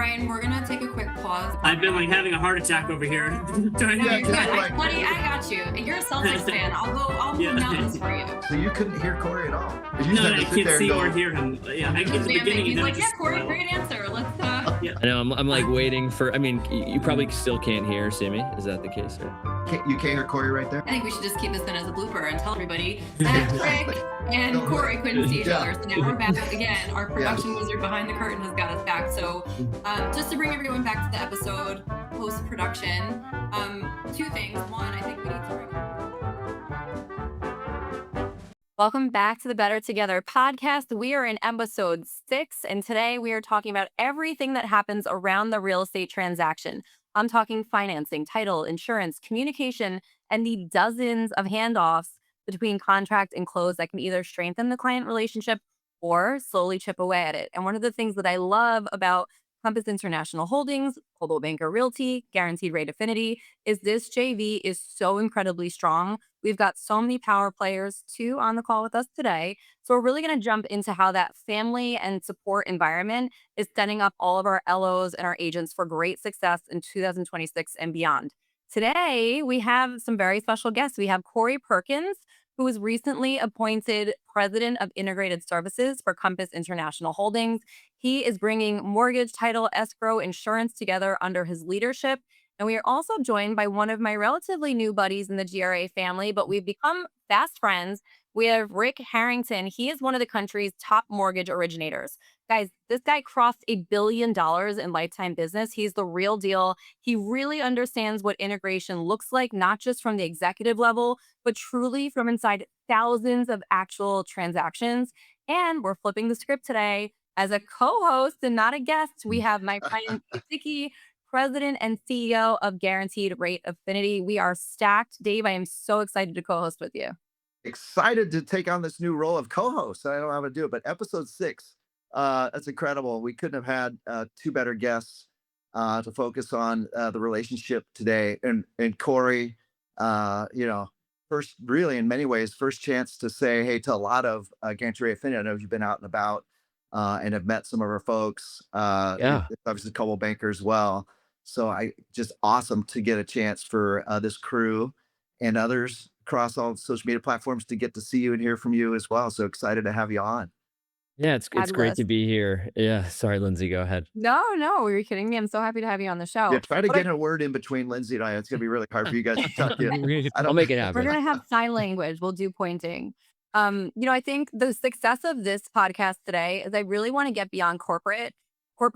Brian, we're gonna take a quick pause. I've been like having a heart attack over here. No, you're good. like- Buddy, I got you. You're a Celtics fan. I'll move Yeah. mountains for you. So you couldn't hear Cory at all. You just No, had I to sit can't there and see go, or hear him. Yeah, I get the Jamming. beginning. He's and like, then yeah, just Cory, smile. great answer. Let's I know. I'm like waiting for. I mean, you probably still can't hear Sammy. Is that the case? Or? You can't hear Cory right there? I think we should just keep this in as a blooper and tell everybody that Rick and No, Cory couldn't see each yeah. other. So now we're back again. Our production wizard behind the curtain has got us back. So just to bring everyone back to the episode post-production, two things. One, I think we need to bring... Welcome back to the Better Together podcast. We are in episode 6, and today we are talking about everything that happens around the real estate transaction. I'm talking financing, title, insurance, communication, and the dozens of handoffs between contract and close that can either strengthen the client relationship or slowly chip away at it. And one of the things that I love about Compass International Holdings, Coldwell Banker Realty, Guaranteed Rate Affinity, is this JV is so incredibly strong. We've got so many power players, 2 on the call with us today. So we're really going to jump into how that family and support environment is setting up all of our LOs and our agents for great success in 2026 and beyond. Today, we have some very special guests. We have Cory Perkins, who was recently appointed President of Integrated Services for Compass International Holdings. He is bringing mortgage, title, escrow, insurance together under his leadership. And we are also joined by one of my relatively new buddies in the GRA family, but we've become fast friends. We have Rick Harrington. He is one of the country's top mortgage originators. Guys, this guy crossed $1 billion in lifetime business. He's the real deal. He really understands what integration looks like, not just from the executive level, but truly from inside thousands of actual transactions. And we're flipping the script today. As a co-host and not a guest, we have my friend Dave Dickey, President and CEO of Guaranteed Rate Affinity. We are stacked. Dave, I am so excited to co-host with you. Excited to take on this new role of co-host. I don't know how to do it, but episode 6, that's incredible. We couldn't have had 2 better guests to focus on the relationship today. And Cory, first, really in many ways, first chance to say hey to a lot of Guaranteed Rate Affinity. I know you've been out and about and have met some of our folks. Obviously Coldwell Banker as well. So I just awesome to get a chance for this crew and others across all social media platforms to get to see you and hear from you as well. So excited to have you on. Yeah, it's great to be here. Yeah, sorry, Lindsay, go ahead. No, were you kidding me? I'm so happy to have you on the show. Yeah, try to get a word in between Lindsay and I. It's gonna be really hard for you guys to tuck in. I'll make it happen. We're gonna have sign language. We'll do pointing. I think the success of this podcast today is I really want to get beyond corporate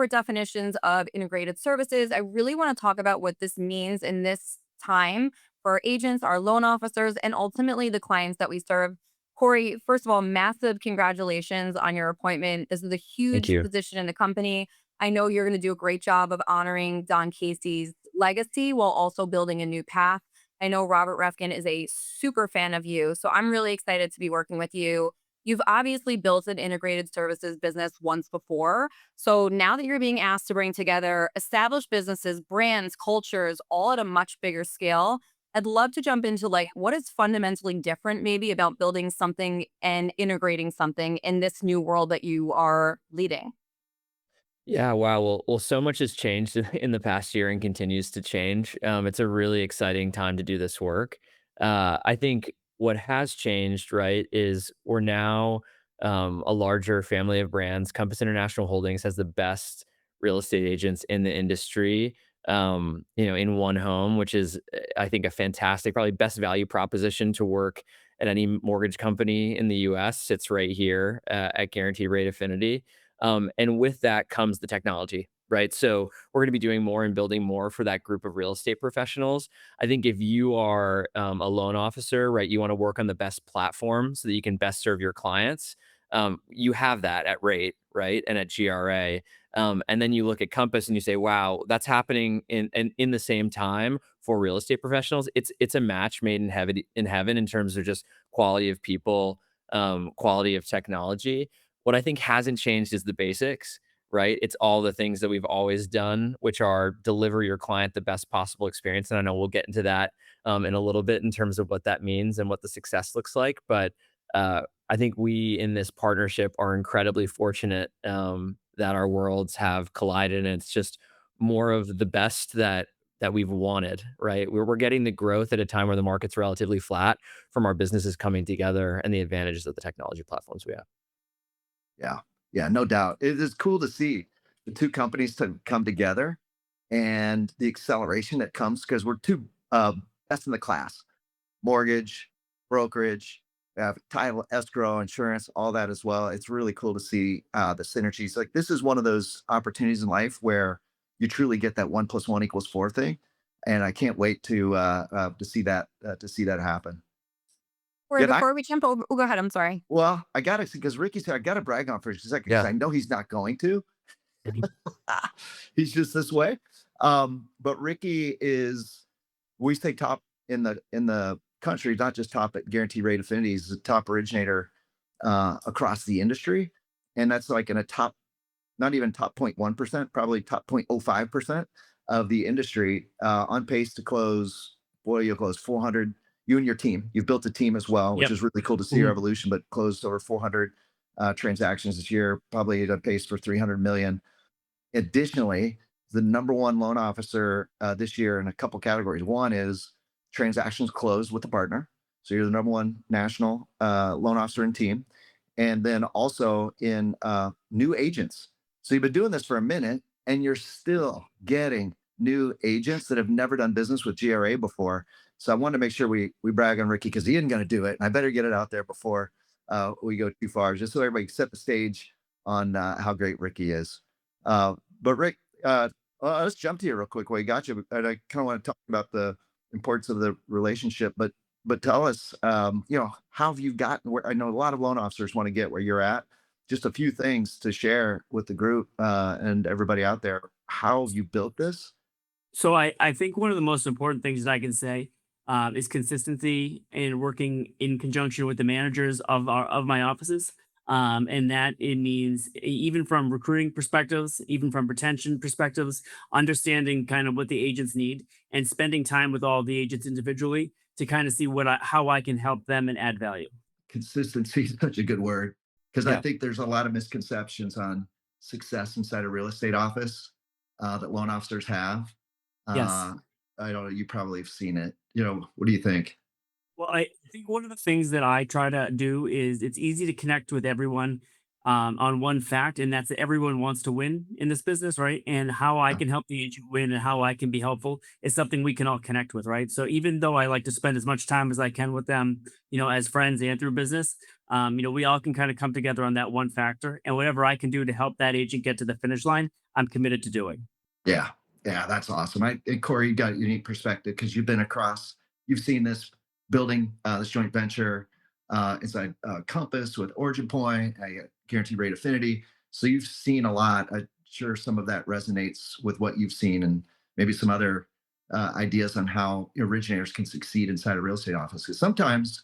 definitions of integrated services. I really want to talk about what this means in this time for our agents, our loan officers, and ultimately the clients that we serve. Cory, first of all, massive congratulations on your appointment. This is a huge position in the company. I know you're going to do a great job of honoring Don Casey's legacy while also building a new path. I know Robert Refkin is a super fan of you, so I'm really excited to be working with you. You've obviously built an integrated services business once before. So now that you're being asked to bring together established businesses, brands, cultures, all at a much bigger scale, I'd love to jump into what is fundamentally different maybe about building something and integrating something in this new world that you are leading. Yeah, wow. Well, so much has changed in the past year and continues to change. It's a really exciting time to do this work. I think what has changed, right, is we're now a larger family of brands. Compass International Holdings has the best real estate agents in the industry, in one home, which is, I think, a fantastic, probably best value proposition to work at any mortgage company in the US. Sits right here at Guaranteed Rate Affinity. And with that comes the technology, right? So we're going to be doing more and building more for that group of real estate professionals. I think if you are a loan officer, right, you want to work on the best platform so that you can best serve your clients. You have that at Rate, right, and at GRA. And then you look at Compass and you say, wow, that's happening in the same time for real estate professionals. It's a match made in heaven in terms of just quality of people, quality of technology. What I think hasn't changed is the basics, right? It's all the things that we've always done, which are deliver your client the best possible experience. And I know we'll get into that in a little bit in terms of what that means and what the success looks like. But I think we in this partnership are incredibly fortunate that our worlds have collided, and it's just more of the best that we've wanted, right? We're getting the growth at a time where the market's relatively flat from our businesses coming together and the advantages of the technology platforms we have. Yeah, yeah, no doubt. It is cool to see the two companies to come together and the acceleration that comes because we're two best in the class: mortgage, brokerage, title, escrow, insurance, all that as well. It's really cool to see the synergies. Like this is one of those opportunities in life where you truly get that 1 + 1 = 4 thing, and I can't wait to see that happen. Corey, Yet I before we jump over, oh, go ahead. I'm sorry. well, I got to because Ricky said I got to brag on for just a second because Yeah. I know he's not going to. He's just this way. But Ricky is, we say top in the country, not just top at guarantee rate affinity. He's the top originator across the industry, and that's like in a top, not even top 0.1%, probably top 0.05% of the industry. On pace to close. Boy, you'll close 400. You and your team, you've built a team as well, which Yep. is really cool to see your Mhm. evolution. But closed over 400 transactions this year, probably at a pace for 300 million. Additionally, the number one loan officer this year in a couple categories. One is transactions closed with a partner. So you're the number one national loan officer and team. And then also in new agents. So you've been doing this for a minute and you're still getting new agents that have never done business with GRA before. So I wanted to make sure we brag on Ricky because he isn't going to do it. And I better get it out there before we go too far, just so everybody set the stage on how great Ricky is. But Rick, let's jump to you real quick while you got you. And I kind of want to talk about the importance of the relationship, but tell us, how have you gotten where? I know a lot of loan officers want to get where you're at. Just a few things to share with the group and everybody out there. How you built this? So I think one of the most important things that I can say is consistency and working in conjunction with the managers of my offices. And that it means even from recruiting perspectives, even from retention perspectives, understanding kind of what the agents need and spending time with all the agents individually to kind of see how I can help them and add value. Consistency is such a good word because I Yeah. think there's a lot of misconceptions on success inside a real estate office that loan officers have. Yes. Uh, I don't know. You probably have seen it. What do you think? Well, I think one of the things that I try to do is it's easy to connect with everyone on one fact, and that's that everyone wants to win in this business, right? And how I Yeah, can help the agent win and how I can be helpful is something we can all connect with, right? So even though I like to spend as much time as I can with them, as friends and through business, we all can kind of come together on that one factor, and whatever I can do to help that agent get to the finish line, I'm committed to doing. yeah, yeah, that's awesome. And Corey, you got a unique perspective because you've been across, you've seen this building this joint venture inside Compass with Origin Point, Guaranteed Rate Affinity. So you've seen a lot. I'm sure some of that resonates with what you've seen, and maybe some other ideas on how originators can succeed inside a real estate office. Because sometimes,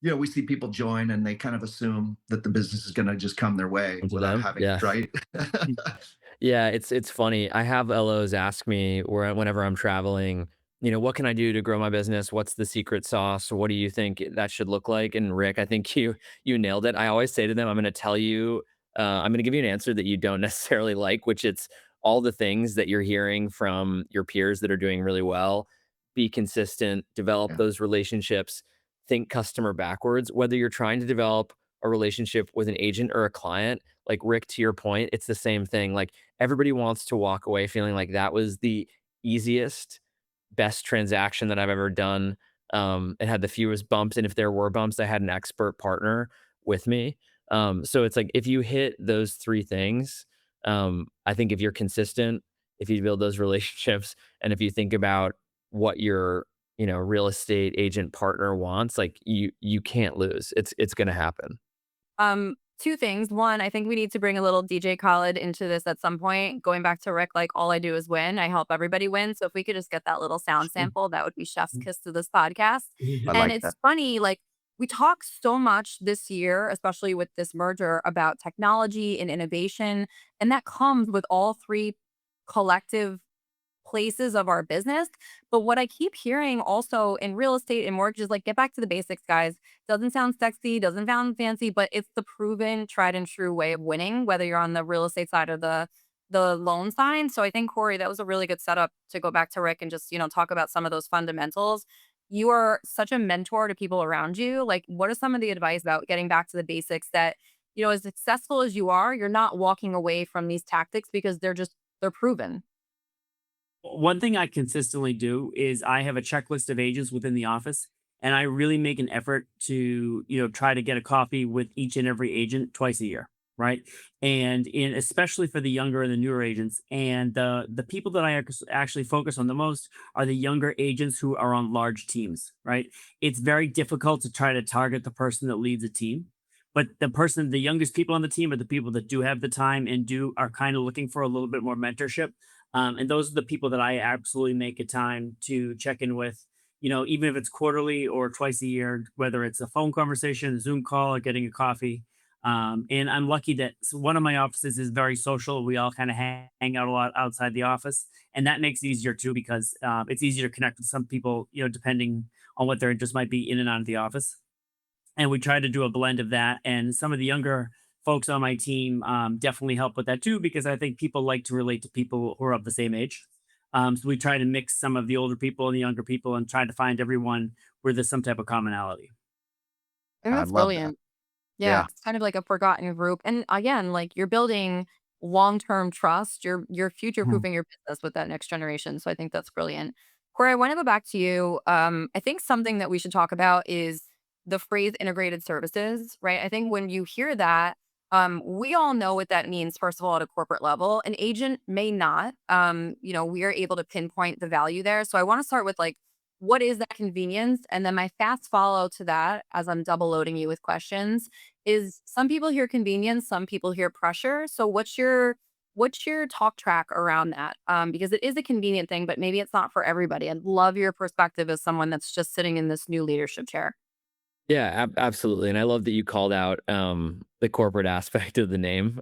we see people join and they kind of assume that the business is going to just come their way To without them, having, yeah. right? Yeah, it's funny. I have LOs ask me whenever I'm traveling, what can I do to grow my business? What's the secret sauce? What do you think that should look like? And Rick, I think you nailed it. I always say to them, I'm going to tell you, I'm going to give you an answer that you don't necessarily like, which it's all the things that you're hearing from your peers that are doing really well. Be consistent, develop Yeah, those relationships, think customer backwards. Whether you're trying to develop a relationship with an agent or a client, like Rick, to your point, it's the same thing. Like everybody wants to walk away feeling like that was the easiest, best transaction that I've ever done. It had the fewest bumps, and if there were bumps, I had an expert partner with me. So it's like if you hit those three things, I think if you're consistent, if you build those relationships, and if you think about what your real estate agent partner wants, like you can't lose. It's gonna happen. Two things. One, I think we need to bring a little DJ Khaled into this at some point. Going back to Rick, like all I do is win. I help everybody win. So if we could just get that little sound sample, that would be chef's kiss to this podcast. I And like that. it's funny, like we talk so much this year, especially with this merger, about technology and innovation. And that comes with all three collective places of our business. But what I keep hearing also in real estate and mortgages, like get back to the basics, guys. Doesn't sound sexy, doesn't sound fancy, but it's the proven, tried and true way of winning, whether you're on the real estate side or the loan side. So I think Corey, that was a really good setup to go back to Rick and just, talk about some of those fundamentals. You are such a mentor to people around you. Like, what is some of the advice about getting back to the basics that, as successful as you are, you're not walking away from these tactics because they're proven. One thing I consistently do is I have a checklist of agents within the office, and I really make an effort to, try to get a coffee with each and every agent twice a year, right? And in especially for the younger and the newer agents, and the people that actually focus on the most are the younger agents who are on large teams, right? It's very difficult to try to target the person that leads a team. But the youngest people on the team are the people that do have the time and do are kind of looking for a little bit more mentorship, and those are the people that I absolutely make a time to check in with, even if it's quarterly or twice a year, whether it's a phone conversation, a Zoom call, or getting a coffee. And I'm lucky that one of my offices is very social. We all kind of hang out a lot outside the office. And that makes it easier too, because it's easier to connect with some people, depending on what their interest might be in and out of the office. And we try to do a blend of that. And some of the younger folks on my team definitely help with that too, because I think people like to relate to people who are of the same age. So we try to mix some of the older people and the younger people and try to find everyone where there's some type of commonality. And I that's love that. brilliant. Yeah, Yeah. it's kind of like a forgotten group. And again, like you're building long-term trust. You're Mhm. future-proofing your business with that next generation. So I think that's brilliant. Corey, I want to go back to you. I think something that we should talk about is the phrase integrated services, right? I think when you hear that, we all know what that means, first of all, at a corporate level. An agent may not. We are able to pinpoint the value there. So I want to start with like, what is that convenience? And then my fast follow to that, as I'm double loading you with questions, is some people hear convenience, some people hear pressure. So what's your talk track around that? Because it is a convenient thing, but maybe it's not for everybody. I'd love your perspective as someone that's just sitting in this new leadership chair. Yeah, absolutely, and I love that you called out, the corporate aspect of the name.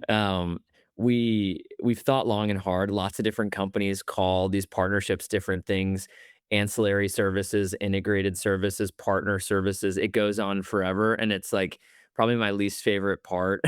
We've thought long and hard. Lots of different companies call these partnerships different things: ancillary services, integrated services, partner services. It goes on forever, and it's like probably my least favorite part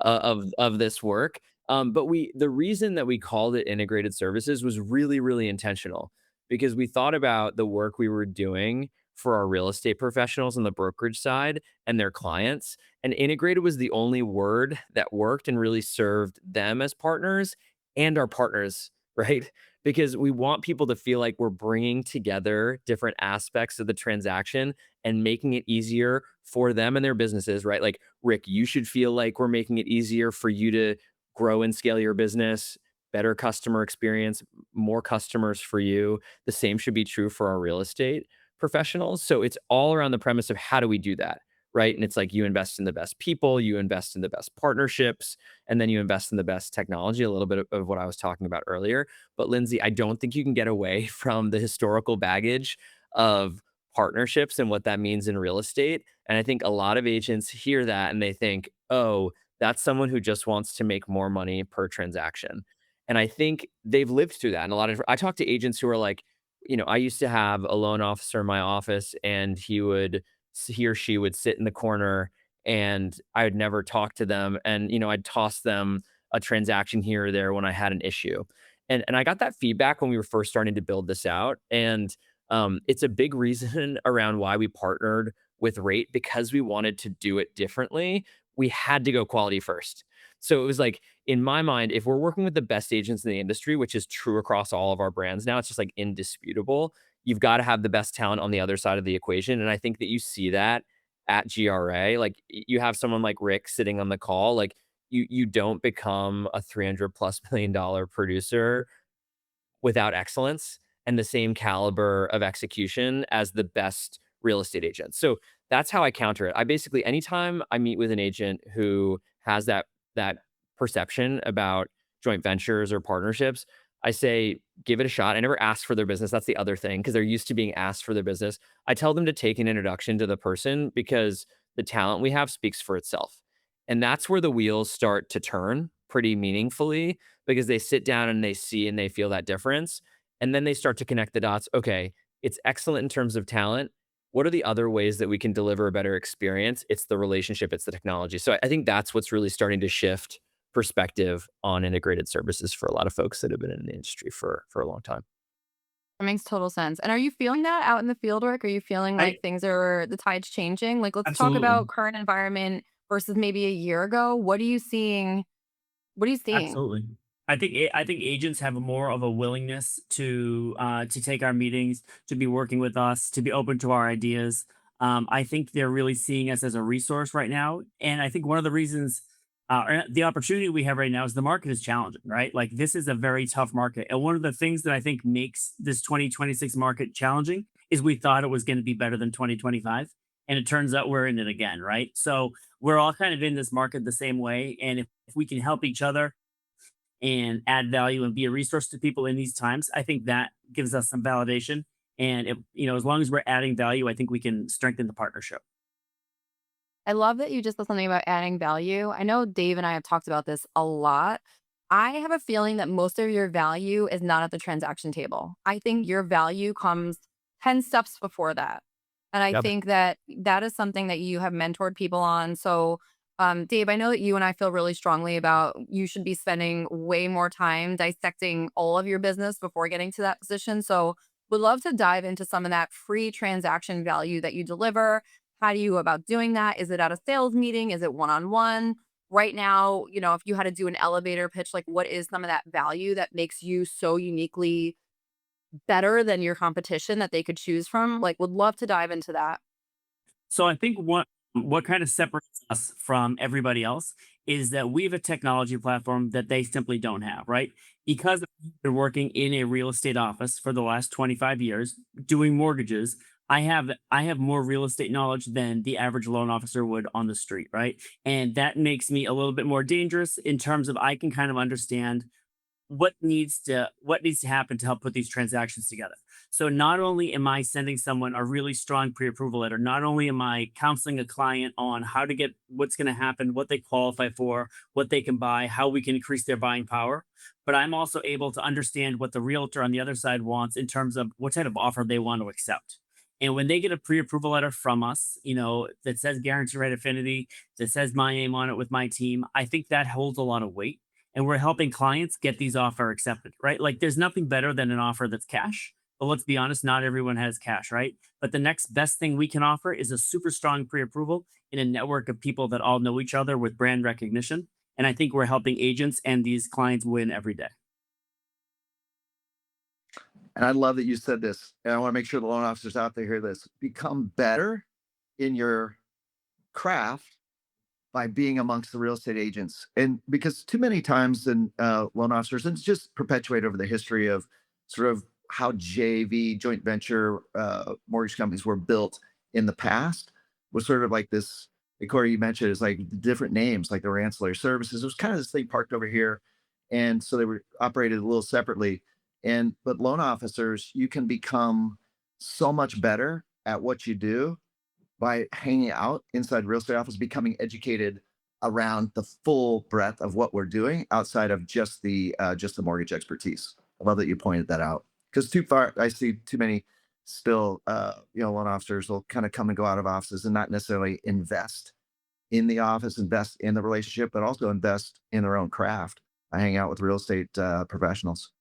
of this work. But the reason that we called it integrated services was really, really intentional because we thought about the work we were doing for our real estate professionals on the brokerage side and their clients. And integrated was the only word that worked and really served them as partners and our partners, right? Because we want people to feel like we're bringing together different aspects of the transaction and making it easier for them and their businesses, right? Like, Rick, you should feel like we're making it easier for you to grow and scale your business, better customer experience, more customers for you. The same should be true for our real estate professionals. So it's all around the premise of how do we do that? Right. And it's like you invest in the best people, you invest in the best partnerships, and then you invest in the best technology, a little bit of what I was talking about earlier. But Lindsay, I don't think you can get away from the historical baggage of partnerships and what that means in real estate. And I think a lot of agents hear that and they think, oh, that's someone who just wants to make more money per transaction. And I think they've lived through that. And I talk to agents who are like, I used to have a loan officer in my office and he or she would sit in the corner and I would never talk to them. And, I'd toss them a transaction here or there when I had an issue. And I got that feedback when we were first starting to build this out. And it's a big reason around why we partnered with Rate because we wanted to do it differently. We had to go quality first. So it was like, in my mind, if we're working with the best agents in the industry, which is true across all of our brands now, it's just like indisputable. You've got to have the best talent on the other side of the equation. And I think that you see that at GRA. Like you have someone like Rick sitting on the call, like you don't become a 300 plus $1 million producer without excellence and the same caliber of execution as the best real estate agent. So that's how I counter it. I basically anytime I meet with an agent who has that perception about joint ventures or partnerships, I say give it a shot. I never ask for their business. That's the other thing because they're used to being asked for their business. I tell them to take an introduction to the person because the talent we have speaks for itself. And that's where the wheels start to turn pretty meaningfully because they sit down and they see and they feel that difference. And then they start to connect the dots. Okay, it's excellent in terms of talent. What are the other ways that we can deliver a better experience? It's the relationship, it's the technology. So I think that's what's really starting to shift perspective on integrated services for a lot of folks that have been in the industry for a long time. That makes total sense. And are you feeling that out in the field work? Are you feeling I like things are the tide's changing? Like, let's talk absolutely. about current environment versus maybe a year ago. What are you seeing? What are you seeing? Absolutely. I think agents have more of a willingness to take our meetings, to be working with us, to be open to our ideas. I think they're really seeing us as a resource right now, and I think one of the reasons, the opportunity we have right now is the market is challenging, right? Like this is a very tough market, and one of the things that I think makes this 2026 market challenging is we thought it was going to be better than 2025, and it turns out we're in it again, right? So we're all kind of in this market the same way, and if we can help each other and add value and be a resource to people in these times, I think that gives us some validation. And if, as long as we're adding value, I think we can strengthen the partnership. I love that you just said something about adding value. I know Dave and I have talked about this a lot. I have a feeling that most of your value is not at the transaction table. I think your value comes 10 steps before that. And I Yep. think that that is something that you have mentored people on. So, Dave, I know that you and I feel really strongly about you should be spending way more time dissecting all of your business before getting to that position. So, would love to dive into some of that free transaction value that you deliver. How do you go about doing that? Is it at a sales meeting? Is it one on one? Right now, if you had to do an elevator pitch, like what is some of that value that makes you so uniquely better than your competition that they could choose from? Like, would love to dive into that. So I think what kind of separates us from everybody else is that we have a technology platform that they simply don't have, right? Because I've been working in a real estate office for the last 25 years doing mortgages, I have more real estate knowledge than the average loan officer would on the street, right? And that makes me a little bit more dangerous in terms of I can kind of understand what needs to happen to help put these transactions together. So not only am I sending someone a really strong pre-approval letter, not only am I counseling a client on how to get what's going to happen, what they qualify for, what they can buy, how we can increase their buying power, but I'm also able to understand what the realtor on the other side wants in terms of what type of offer they want to accept. And when they get a pre-approval letter from us, that says guarantee rate affinity, that says my name on it with my team, I think that holds a lot of weight, and we're helping clients get these offer accepted, right? Like there's nothing better than an offer that's cash. But let's be honest, not everyone has cash, right? But the next best thing we can offer is a super strong pre-approval in a network of people that all know each other with brand recognition. And I think we're helping agents and these clients win every day. And I love that you said this. And I want to make sure the loan officers out there hear this. Become better in your craft by being amongst the real estate agents. And because too many times in loan officers, and it's just perpetuate over the history of sort of how JV, joint venture mortgage companies were built in the past, was sort of like this, like Corey, you mentioned, is like different names, like there were ancillary services. It was kind of this thing parked over here. And so they were operated a little separately. And, but loan officers, you can become so much better at what you do by hanging out inside real estate office, becoming educated around the full breadth of what we're doing outside of just the mortgage expertise. I love that you pointed that out because too far I see too many still loan officers will kind of come and go out of offices and not necessarily invest in the office, invest in the relationship, but also invest in their own craft. I hang out with real estate professionals.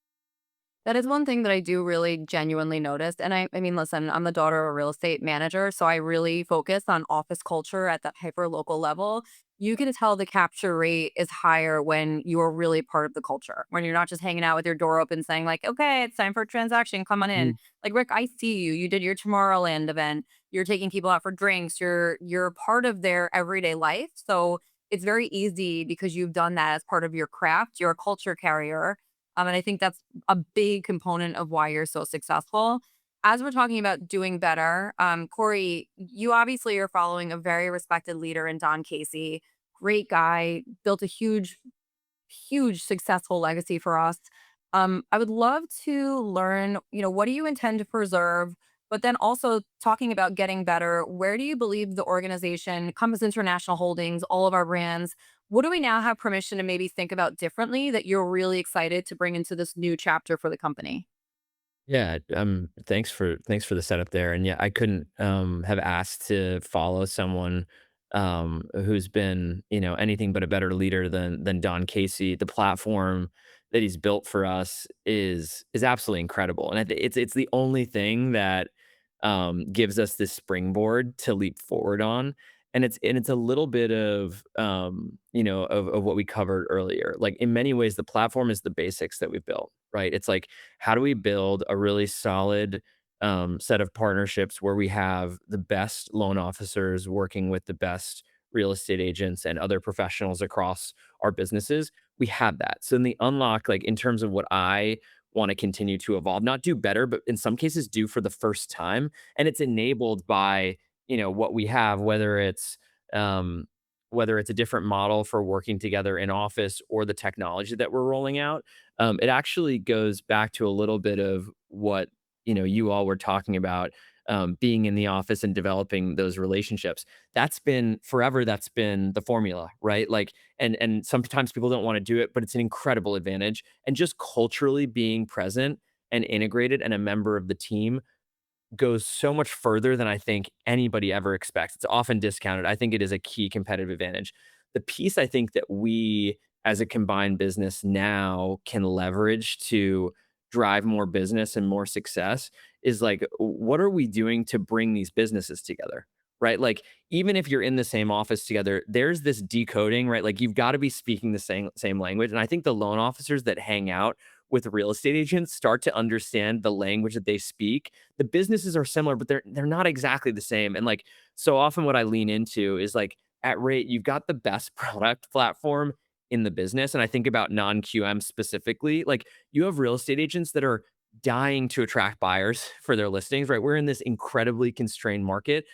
That is one thing that I do really genuinely notice. And I mean, listen, I'm the daughter of a real estate manager, so I really focus on office culture at that hyper local level. You can tell the capture rate is higher when you're really part of the culture, when you're not just hanging out with your door open saying, like, okay, it's time for a transaction, come on in. Mhm. Like, Rick, I see you. You did your Tomorrowland event. You're taking people out for drinks. You're part of their everyday life. So it's very easy because you've done that as part of your craft. You're a culture carrier. And I think that's a big component of why you're so successful. As we're talking about doing better, Corey, you obviously are following a very respected leader in Don Casey. Great guy, built a huge successful legacy for us. I would love to learn, what do you intend to preserve? But then also talking about getting better, where do you believe the organization, Compass International Holdings, all of our brands, what do we now have permission to maybe think about differently that you're really excited to bring into this new chapter for the company? Yeah, thanks for the setup there. And yeah, I couldn't have asked to follow someone who's been, anything but a better leader than Don Casey. The platform that he's built for us is absolutely incredible. And it's the only thing that gives us this springboard to leap forward on. And it's a little bit of of what we covered earlier. Like in many ways, the platform is the basics that we built, right? It's like, how do we build a really solid set of partnerships where we have the best loan officers working with the best real estate agents and other professionals across our businesses? We have that. So in the unlock, like in terms of what I want to continue to evolve, not do better, but in some cases do for the first time. And it's enabled by, what we have, um, whether it's a different model for working together in office or the technology that we're rolling out. It actually goes back to a little bit of what you all were talking about, being in the office and developing those relationships. That's been forever. That's been the formula, right? Like, and sometimes people don't want to do it, but it's an incredible advantage. And just culturally being present and integrated and a member of the team goes so much further than I think anybody ever expects. It's often discounted. I think it is a key competitive advantage. The piece I think that we as a combined business now can leverage to drive more business and more success is like, what are we doing to bring these businesses together? Right? Like, even if you're in the same office together, there's this decoding, right? Like, you've got to be speaking the same language. And I think the loan officers that hang out with real estate agents start to understand the language that they speak. The businesses are similar, but they're not exactly the same. And like, so often what I lean into is like, at rate, you've got the best product platform in the business. And I think about non-QM specifically. Like, you have real estate agents that are dying to attract buyers for their listings, right? We're in this incredibly constrained market.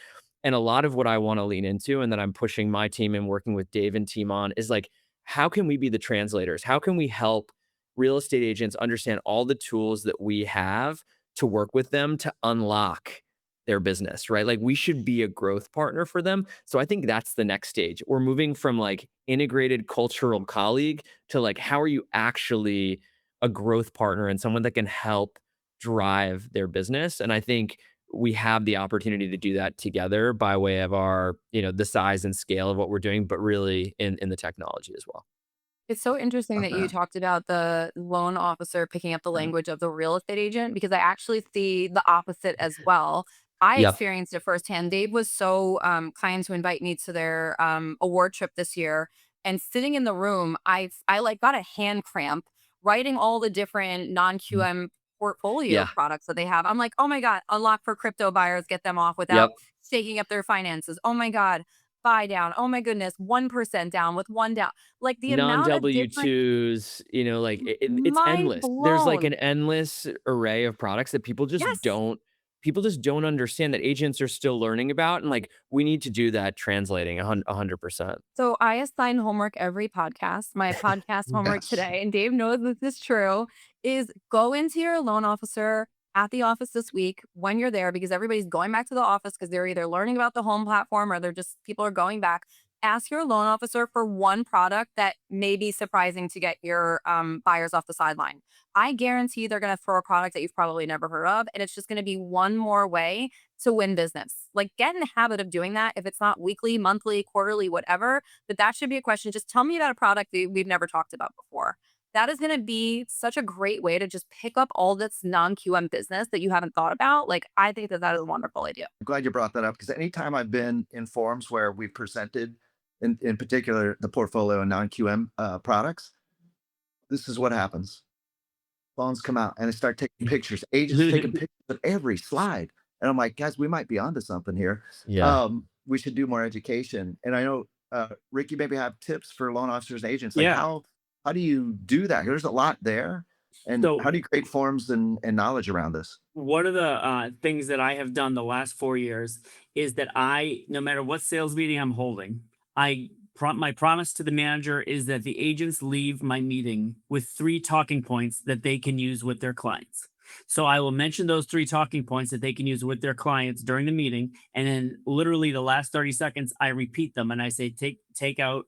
And a lot of what I want to lean into and that I'm pushing my team and working with Dave and team on is like, how can we be the translators? How can we help real estate agents understand all the tools that we have to work with them to unlock their business, right? Like, we should be a growth partner for them. So I think that's the next stage. We're moving from like integrated cultural colleague to like, how are you actually a growth partner and someone that can help drive their business? And I think we have the opportunity to do that together by way of our, the size and scale of what we're doing, but really in the technology as well. It's so interesting Love that you that. talked about the loan officer picking up the language of the real estate agent because I actually see the opposite as well. I Yep. experienced it firsthand. Dave was so kind to invite me to their award trip this year, and sitting in the room, I like got a hand cramp writing all the different non Mhm. QM portfolio Yeah. products that they have. I'm like, oh my god, unlock for crypto buyers, get them off without Yep. shaking up their finances. Oh my god, buy down. Oh my goodness, 1% down with one down, like, the amount of different Non-W-2s, like, it's mind endless. There's, like, blown. an endless array of products that Yes. people just don't understand that agents are still learning about, and, like, we need to do that translating 100%. So I assign homework every podcast. My podcast homework Yes. today, and Dave knows this is true, is go into your loan officer at the office this week when you're there because everybody's going back to the office because they're either learning about the home platform or they're just people are going back. Ask your loan officer for one product that may be surprising to get your buyers off the sideline. I guarantee they're going to throw a product that you've probably never heard of, and it's just going to be one more way to win business. Like, get in the habit of doing that. If it's not weekly, monthly, quarterly, whatever, that should be a question. Just tell me about a product that we've never talked about before. That is going to be such a great way to just pick up all this non-QM business that you haven't thought about. Like, I think that that is a wonderful idea. I'm glad you brought that up because anytime I've been in forums where we've presented, in particular, the portfolio and non-QM products, this is what happens. Phones come out and they start taking pictures. Agents taking pictures of every slide. And I'm like, guys, we might be onto something here. Yeah. We should do more education. And I know, Ricky, maybe have tips for loan officers and agents. Like, Yeah. how do you do that? There's a lot there. And So how do you create forms and knowledge around this? one of the things that I have done the last 4 years is that no matter what sales meeting I'm holding, my promise to the manager is that the agents leave my meeting with 3 talking points that they can use with their clients. So I will mention those 3 talking points that they can use with their clients during the meeting, and then literally the last 30 seconds, I repeat them and I say, take out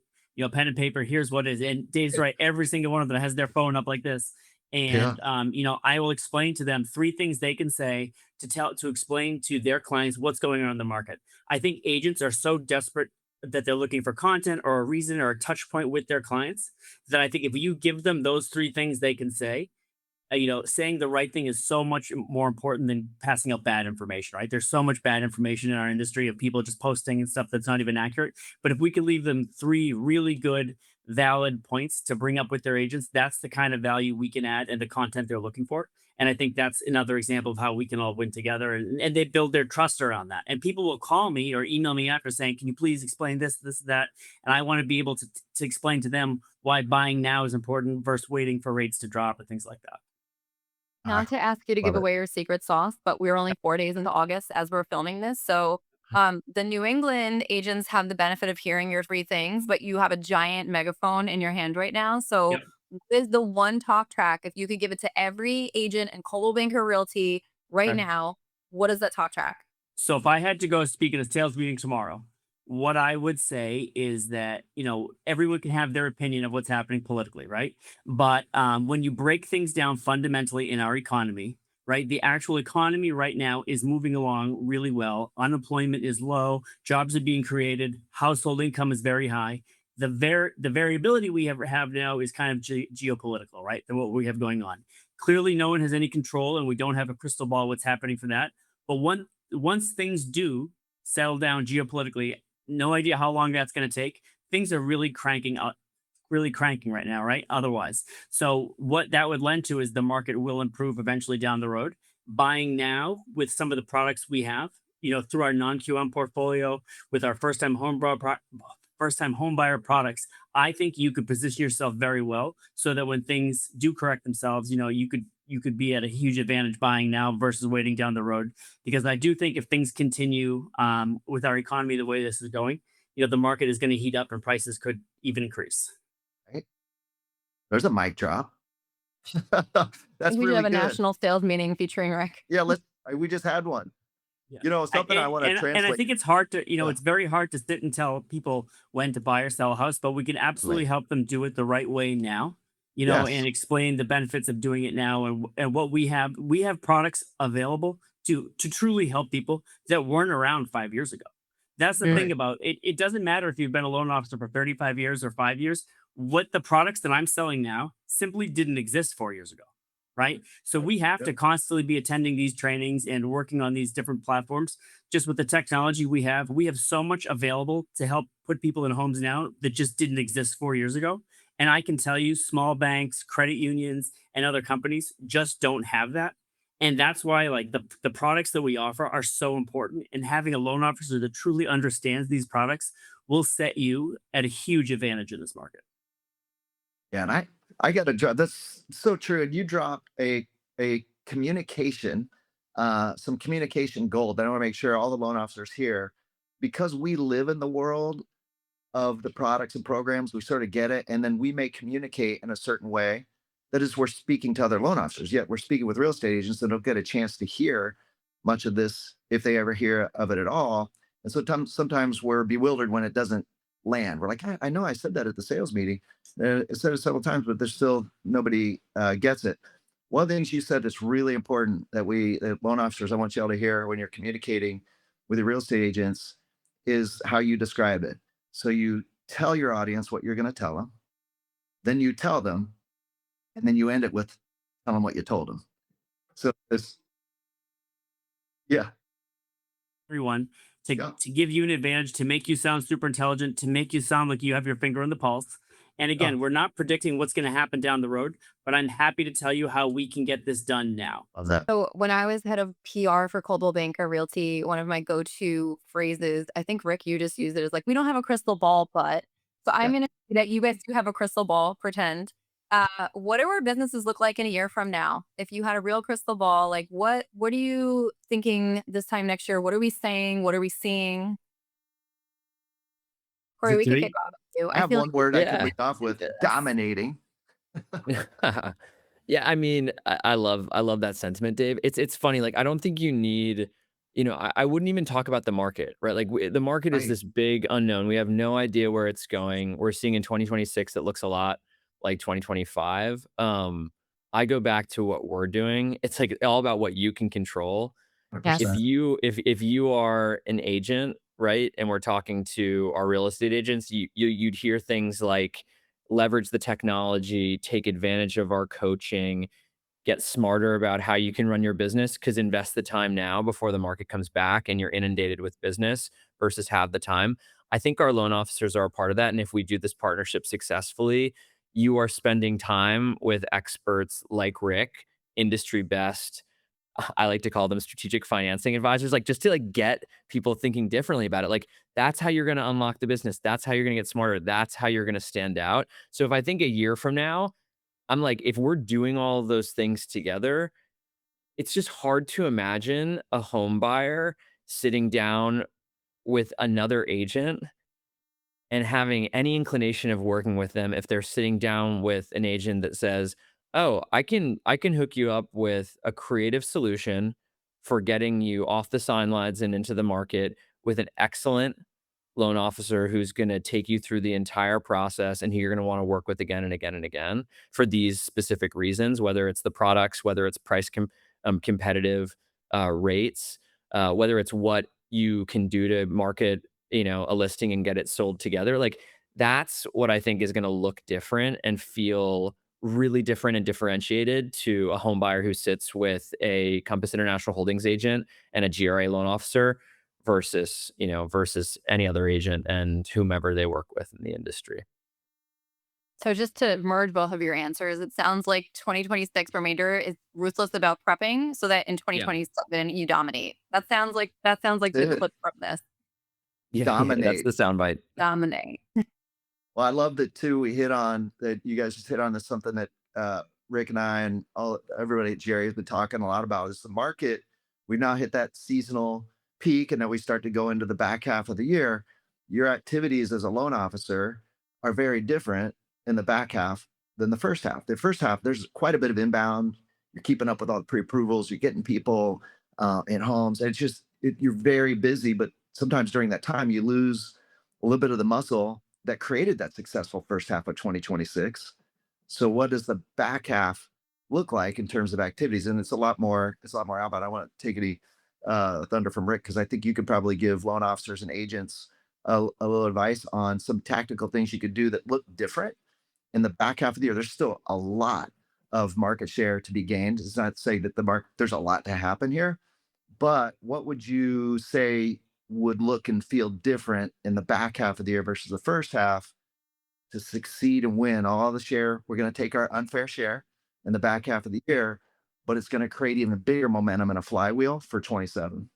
pen and paper. Here's what it is. And Dave's right. Every single one of them has their phone up like this. Yeah. And I will explain to them three things they can say to explain to their clients what's going on in the market. I think agents are so desperate that they're looking for content or a reason or a touch point with their clients that I think if you give them those three things they can say, saying the right thing is so much more important than passing out bad information, right? There's so much bad information in our industry of people just posting and stuff that's not even accurate. But if we can leave them three really good, valid points to bring up with their agents, that's the kind of value we can add and the content they're looking for. And I think that's another example of how we can all win together, and they build their trust around that. And people will call me or email me after saying, can you please explain this, that? And I want to be able to explain to them why buying now is important versus waiting for rates to drop and things like that. I Not to ask you to love give it. away your secret sauce, but we're only 4 days into August as we're filming this, so, the New England agents have the benefit of hearing your 3 things, but you have a giant megaphone in your hand right now, so Yep. what is the one talk track, if you could give it to every agent in Coldwell Banker Realty right Okay. now, what is that talk track? So if I had to go speak at a sales meeting tomorrow, what I would say is that, everyone can have their opinion of what's happening politically, right? But when you break things down fundamentally in our economy, right, the actual economy right now is moving along really well. Unemployment is low, jobs are being created, household income is very high. The variability we have now is kind of geopolitical, right? Than what we have going on. Clearly, no one has any control, and we don't have a crystal ball what's happening for that. But once things do settle down geopolitically, no idea how long that's going to take. Things are really cranking right now, right? Otherwise, so what that would lend to is the market will improve eventually down the road. Buying now with some of the products we have, through our non-QM portfolio, with our first-time home buyer products, I think you could position yourself very well so that when things do correct themselves, you could be at a huge advantage buying now versus waiting down the road. Because I do think if things continue with our economy the way this is going, the market is going to heat up and prices could even increase. Right? There's a mic drop. I think That's we should have really a good. national sales meeting featuring Rick. Yeah, we just had one. Yeah. Something I want to And I translate. think it's hard to, Yeah, it's very hard to sit and tell people when to buy or sell a house, but we can absolutely right. help them do it the right way now, Yes. and explain the benefits of doing it now, and what we have products available to truly help people that weren't around 5 years ago. That's the thing Right. about it. It doesn't matter if you've been a loan officer for 35 years or 5 years. What the products that I'm selling now simply didn't exist 4 years ago. Right. So Yep. we have to Yep. constantly be attending these trainings and working on these different platforms. Just with the technology we have so much available to help put people in homes now that just didn't exist 4 years ago. And I can tell you, small banks, credit unions, and other companies just don't have that. And that's why, like, the products that we offer are so important. And having a loan officer that truly understands these products will set you at a huge advantage in this market. Yeah, and I got to drop. That's so true. And you dropped a communication, some communication gold that I want to make sure all the loan officers here, because we live in the world of the products and programs, we sort of get it, and then we may communicate in a certain way. That is, we're speaking to other loan officers. Yet we're speaking with real estate agents that don't get a chance to hear much of this if they ever hear of it at all. And so sometimes we're bewildered when it doesn't land. We're like, I know I said that at the sales meeting. I said it several times, but there's still nobody gets it. One of the things you said that's really important that loan officers, I want you all to hear when you're communicating with your real estate agents is how you describe it. So you tell your audience what you're going to tell them, then you tell them, and then you end it with tell them what you told them. So this, yeah, Everyone to yeah, give you an advantage, to make you sound super intelligent, to make you sound like you have your finger on the pulse. And oh, again, we're not predicting what's going to happen down the road, but I'm happy to tell you how we can get this done now. love that. So when I was head of PR for Coldwell Banker Realty, one of my go-to phrases, I think Rick, you just used it, is like, we don't have a crystal ball, but so I'm Yeah. gonna say that you guys do have a crystal ball, pretend. What do our businesses look like in a year from now? If you had a real crystal ball, like what are you thinking this time next year? What are we saying? What are we seeing? Is Corey, it we could kick three? off with you. I I have feel like one word I could Yeah, lead off do with this. dominating. Yeah, I mean, I love that sentiment, Dave. It's funny, like, I don't think you need I wouldn't even talk about the market, right? Like, the market is Right. this big unknown. We have no idea where it's going. We're seeing in 2026 it looks a lot like 2025. I go back to what we're doing. It's like all about what you can control. If Yes. 100%. you are an agent, right, and we're talking to our real estate agents, you'd hear things like leverage the technology, take advantage of our coaching, get smarter about how you can run your business because invest the time now before the market comes back and you're inundated with business versus have the time. I think our loan officers are a part of that. And if we do this partnership successfully, you are spending time with experts like Rick, industry best. I like to call them strategic financing advisors, like just to like get people thinking differently about it. Like that's how you're going to unlock the business. That's how you're going to get smarter. That's how you're going to stand out. So if I think a year from now, I'm like, if we're doing all of those things together, it's just hard to imagine a home buyer sitting down with another agent and having any inclination of working with them if they're sitting down with an agent that says, "Oh, I can hook you up with a creative solution for getting you off the sidelines and into the market with an excellent loan officer who's going to take you through the entire process and who you're going to want to work with again and again and again for these specific reasons, whether it's the products, whether it's competitive rates, whether it's what you can do to market, a listing and get it sold together. Like that's what I think is going to look different and feel really different and differentiated to a home buyer who sits with a Compass International Holdings agent and a GRA loan officer versus any other agent and whomever they work with in the industry. So just to merge both of your answers, it sounds like 2026 remainder is ruthless about prepping so that in Yeah. 2027 you dominate. That sounds like the That's it. clip from this. Yeah, yeah, that's Dominate. the soundbite. Dominate. Well, I love that too. We hit on that. You guys just hit on this something that Rick and I and all everybody at Jerry has been talking a lot about is the market. We've now hit that seasonal peak, and then we start to go into the back half of the year. Your activities as a loan officer are very different in the back half than the first half. The first half, there's quite a bit of inbound. You're keeping up with all the pre-approvals. You're getting people in homes. And you're very busy, but sometimes during that time you lose a little bit of the muscle that created that successful first half of 2026. So what does the back half look like in terms of activities? And it's a lot more outbound. I want to take any thunder from Rick because I think you could probably give loan officers and agents a little advice on some tactical things you could do that look different in the back half of the year. There's still a lot of market share to be gained. It's not to say that there's a lot to happen here, but what would you say would look and feel different in the back half of the year versus the first half to succeed and win all the share? We're going to take our unfair share in the back half of the year, but it's going to create even bigger momentum and a flywheel for 27.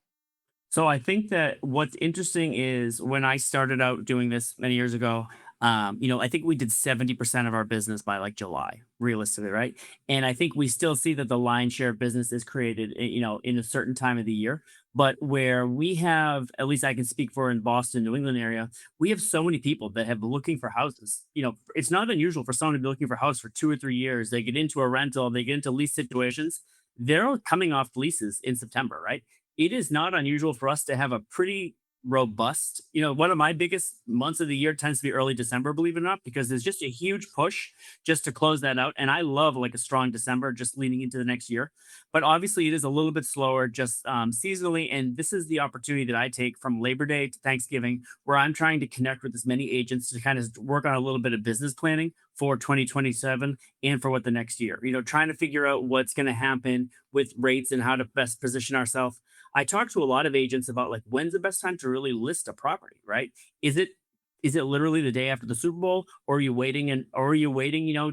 So I think that what's interesting is when I started out doing this many years ago, I think we did 70% of our business by like July, realistically, right? And I think we still see that the lion's share of business is created, in a certain time of the year. But where we have, at least I can speak for in Boston, New England area, we have so many people that have been looking for houses. It's not unusual for someone to be looking for a house for 2 or 3 years. They get into a rental, they get into lease situations. They're coming off leases in September, right? It is not unusual for us to have a pretty robust, one of my biggest months of the year tends to be early December, believe it or not, because there's just a huge push just to close that out. And I love like a strong December just leading into the next year. But obviously, it is a little bit slower just seasonally. And this is the opportunity that I take from Labor Day to Thanksgiving, where I'm trying to connect with as many agents to kind of work on a little bit of business planning for 2027 and for what the next year, trying to figure out what's going to happen with rates and how to best position ourselves. I talk to a lot of agents about like when's the best time to really list a property, right? Is it is it literally the day after the Super Bowl, or are you waiting,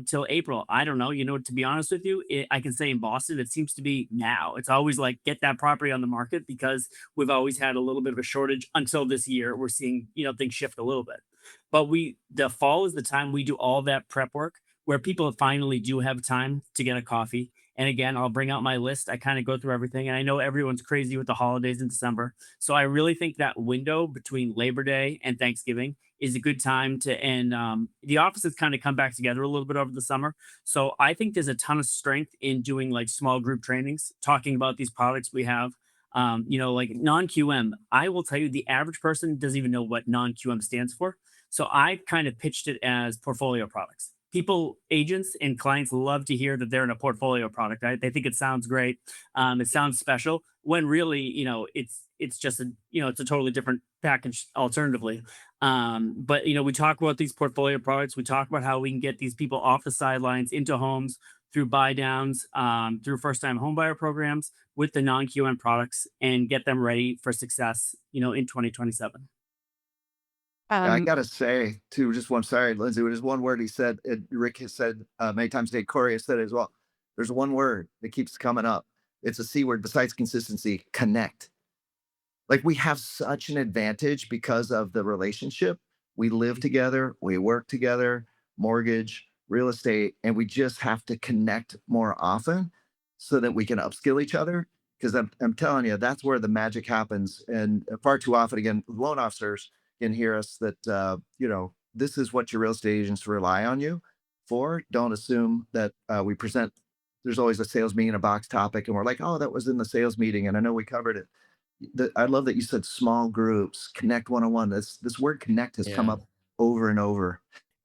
till April? I don't know. To be honest with you, I can say in Boston, it seems to be now. It's always like get that property on the market because we've always had a little bit of a shortage until this year. We're seeing, things shift a little bit. But the fall is the time we do all that prep work where people finally do have time to get a coffee. And again, I'll bring out my list. I kind of go through everything. And I know everyone's crazy with the holidays in December. So I really think that window between Labor Day and Thanksgiving is a good time to, and the offices kind of come back together a little bit over the summer. So I think there's a ton of strength in doing like small group trainings, talking about these products we have. Like non QM, I will tell you the average person doesn't even know what non QM stands for. So I kind of pitched it as portfolio products. people, agents and clients love to hear that they're in a portfolio product, right? They think it sounds great. It sounds special when really, it's just a, it's a totally different package alternatively. But we talk about these portfolio products. We talk about how we can get these people off the sidelines into homes through buy downs, through first time homebuyer programs with the non QM products and get them ready for success, in 2027. I Um, gotta say, too, just one, sorry, Lindsay, just one word he said, Rick has said many times today, Corey has said it as well. There's one word that keeps coming up. It's a C word besides consistency: connect. Like, we have such an advantage because of the relationship. We live together, we work together, mortgage, real estate, and we just have to connect more often so that we can upskill each other. Because I'm telling you, that's where the magic happens. And far too often, again, loan officers can hear us that, this is what your real estate agents rely on you for. Don't assume that we present, there's always a sales meeting, a box topic, and we're like, oh, that was in the sales meeting. And I know we covered it. I love that you said small groups, connect one on one. This word connect has come Yeah. up over and over.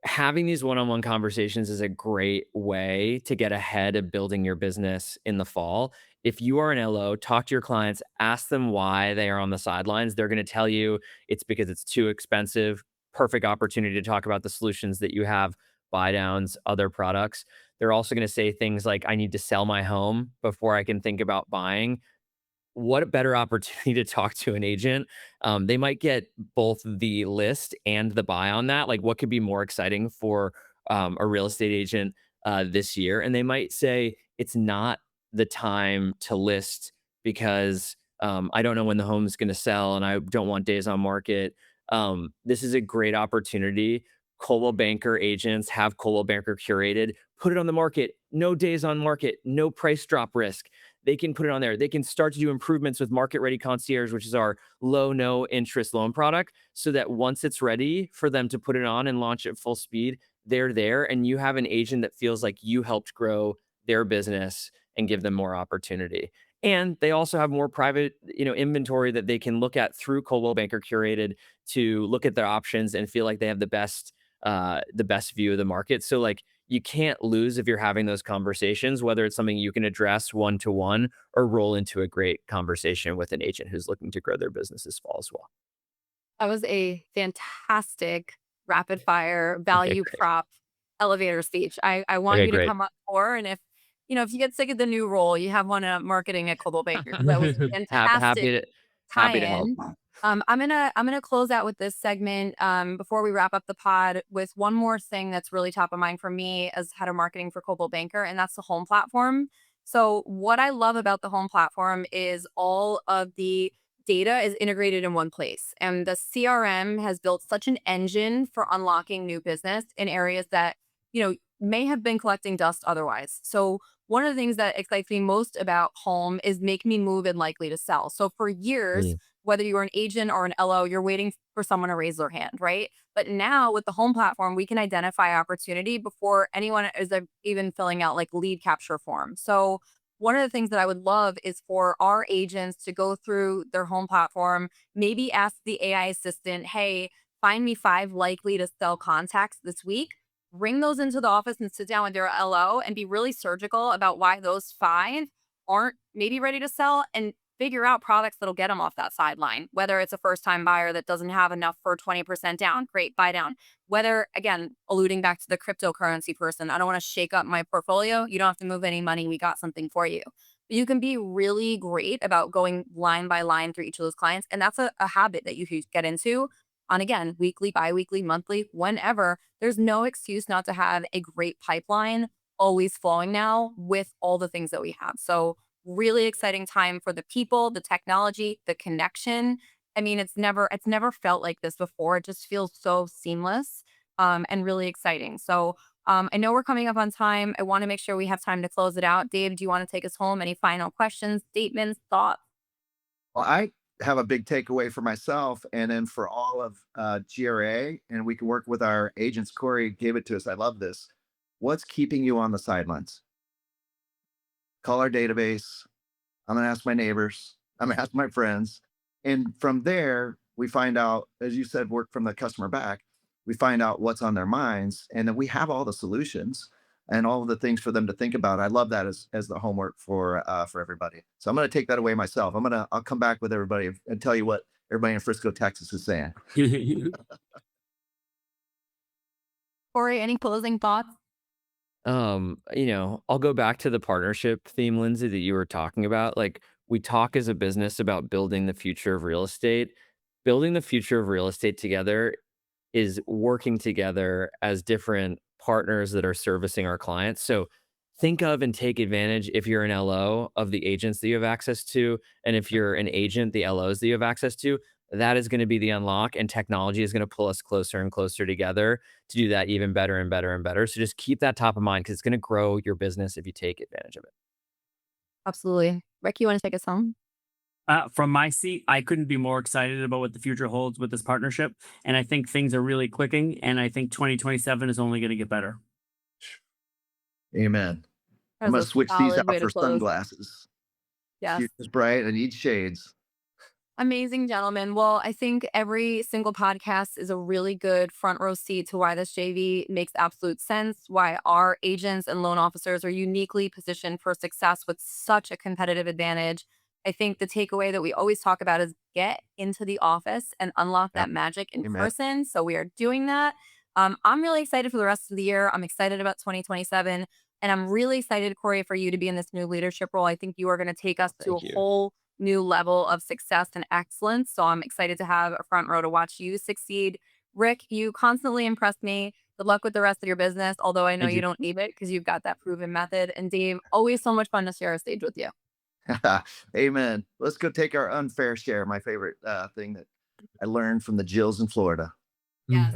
Having these one-on-one conversations is a great way to get ahead of building your business in the fall. If you are an LO, talk to your clients, ask them why they are on the sidelines. They're going to tell you it's because it's too expensive. Perfect opportunity to talk about the solutions that you have, buy downs, other products. They're also going to say things like, I need to sell my home before I can think about buying. What a better opportunity to talk to an agent. They might get both the list and the buy on that. Like, what could be more exciting for a real estate agent this year? And they might say, it's not the time to list because I don't know when the home's going to sell and I don't want days on market. This is a great opportunity. Coldwell Banker agents have Coldwell Banker curated, put it on the market, no days on market, no price drop risk. They can put it on there. They can start to do improvements with Market Ready Concierge, which is our low, no interest loan product, so that once it's ready for them to put it on and launch at full speed, they're there. And you have an agent that feels like you helped grow their business and give them more opportunity. And they also have more private, inventory that they can look at through Coldwell Banker Curated to look at their options and feel like they have the best view of the market. So like you can't lose if you're having those conversations, whether it's something you can address one to one or roll into a great conversation with an agent who's looking to grow their business this fall as well. that was a fantastic rapid fire Okay, value great. prop elevator speech. I want Okay, you to great. come up more. And if you get sick of the new role, you have one marketing at Coldwell Banker because that was a Happy fantastic to help. tie-in. I'm gonna close out with this segment before we wrap up the pod with one more thing that's really top of mind for me as head of marketing for Coldwell Banker, and that's the home platform. So what I love about the home platform is all of the data is integrated in one place, and the CRM has built such an engine for unlocking new business in areas that may have been collecting dust otherwise. So one of the things that excites me most about home is make me move and likely to sell. So for years, Mm, whether you're an agent or an LO, you're waiting for someone to raise their hand, right? But now with the home platform, we can identify opportunity before anyone is even filling out like lead capture form. So one of the things that I would love is for our agents to go through their home platform, maybe ask the AI assistant, hey, find me 5 likely to sell contacts this week. Bring those into the office and sit down with their LO and be really surgical about why those 5 aren't maybe ready to sell and figure out products that'll get them off that sideline. Whether it's a first time buyer that doesn't have enough for 20% down, great, buy down. Whether, again, alluding back to the cryptocurrency person, I don't want to shake up my portfolio. You don't have to move any money. We got something for you. But you can be really great about going line by line through each of those clients. And that's a habit that you could get into on, again, weekly, bi weekly, monthly, whenever. There's no excuse not to have a great pipeline always flowing now with all the things that we have. So, really exciting time for the people, the technology, the connection. I mean, it's never felt like this before. It just feels so seamless and really exciting. So I know we're coming up on time. I want to make sure we have time to close it out. Dave, do you want to take us home? Any final questions, statements, thoughts? Well, I have a big takeaway for myself and then for all of GRA, and we can work with our agents. Corey gave it to us. I love this. What's keeping you on the sidelines? Call our database. I'm going to ask my neighbors. I'm going to ask my friends. And from there, we find out, as you said, work from the customer back. We find out what's on their minds, and then we have all the solutions and all of the things for them to think about. I love that as the homework for everybody. So I'm going to take that away myself. I'll come back with everybody and tell you what everybody in Frisco, Texas is saying. Cory, any closing thoughts? I'll go back to the partnership theme, Lindsay, that you were talking about. Like, we talk as a business about building the future of real estate. Building the future of real estate together is working together as different partners that are servicing our clients. So think of and take advantage, if you're an LO, of the agents that you have access to. And if you're an agent, the LOs that you have access to. That is going to be the unlock, and technology is going to pull us closer and closer together to do that even better and better and better. So just keep that top of mind, because it's going to grow your business if you take advantage of it. Absolutely. Rick, you want to take us home? From my seat, I couldn't be more excited about what the future holds with this partnership. And I think things are really clicking. And I think 2027 is only going to get better. Amen. That I'm was going a to switch these solid out way to for close. sunglasses. Yes. Future's bright. I need shades. Amazing, gentlemen. Well, I think every single podcast is a really good front row seat to why this JV makes absolute sense, why our agents and loan officers are uniquely positioned for success with such a competitive advantage. I think the takeaway that we always talk about is get into the office and unlock Yeah. that magic in Amen. person. So we are doing that. I'm really excited for the rest of the year. I'm excited about 2027. And I'm really excited, Cory, for you to be in this new leadership role. I think you are going to take us to a Thank you. whole new level of success and excellence. So I'm excited to have a front row to watch you succeed. Rick, you constantly impress me. Good luck with the rest of your business, although I know Thank you you. don't need it because you've got that proven method. And Dave, always so much fun to share a stage with you. Amen. Let's go take our unfair share. My favorite thing that I learned from the Jills in Florida. Yes.